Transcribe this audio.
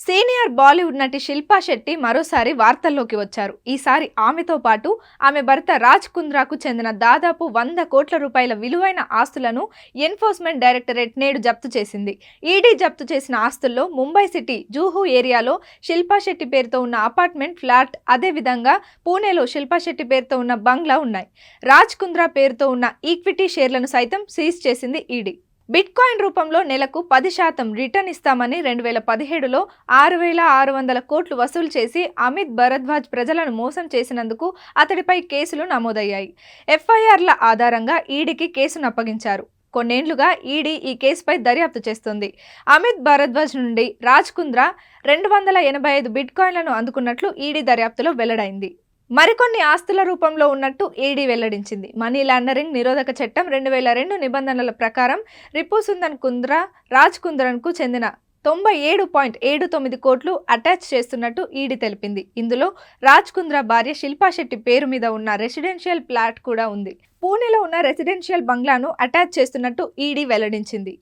Senior Bollywood నటి శిల్పా శెట్టి మరోసారి వార్తల్లోకి వచ్చారు. ఈసారి ఆమెతో పాటు ఆమె భర్త రాజ్ కుంద్రాకు చెందిన దాదాపు 100 కోట్ల రూపాయల విలువైన ఆస్తులను ఎన్ఫోర్స్మెంట్ డైరెక్టరేట్ నేడు జప్తు చేసింది. ఈడీ జప్తు చేసిన ఆస్తుల్లో ముంబై సిటీ జూహు ఏరియాలో శిల్పా శెట్టి పేరుతో ఉన్న అపార్ట్మెంట్, ఫ్లాట్, అదేవిధంగా పూణేలో శిల్పా శెట్టి పేరుతో ఉన్న బంగ్లా ఉన్నాయి. రాజ్ కుంద్రా పేరుతో ఉన్న ఈక్విటీ షేర్లను సైతం సీజ్ చేసింది ఈడీ. బిట్కాయిన్ రూపంలో నెలకు 10% రిటర్న్ ఇస్తామని 2017లో 6,600 కోట్లు వసూలు చేసి అమిత్ భరద్వాజ్ ప్రజలను మోసం చేసినందుకు అతడిపై కేసులు నమోదయ్యాయి. ఎఫ్ఐఆర్ల ఆధారంగా ఈడీకి కేసును అప్పగించారు. కొన్నేళ్లుగా ఈడీ ఈ కేసుపై దర్యాప్తు చేస్తోంది. అమిత్ భరద్వాజ్ నుండి రాజ్ కుంద్రా 285 బిట్కాయిన్లను అందుకున్నట్లు ఈడీ దర్యాప్తులో వెల్లడైంది. మరికొన్ని ఆస్తుల రూపంలో ఉన్నట్టు ఈడీ వెల్లడించింది. మనీ లాండరింగ్ నిరోధక చట్టం 2002 నిబంధనల ప్రకారం రిపుసుందన్ కుంద్రా రాజ్ కుంద్రన్కు చెందిన 97.79 కోట్లు అటాచ్ చేస్తున్నట్టు ఈడీ తెలిపింది. ఇందులో రాజ్ కుంద్రా భార్య శిల్పా శెట్టి పేరు మీద ఉన్న రెసిడెన్షియల్ ఫ్లాట్ కూడా ఉంది. పూణేలో ఉన్న రెసిడెన్షియల్ బంగ్లాను అటాచ్ చేస్తున్నట్టు ఈడీ వెల్లడించింది.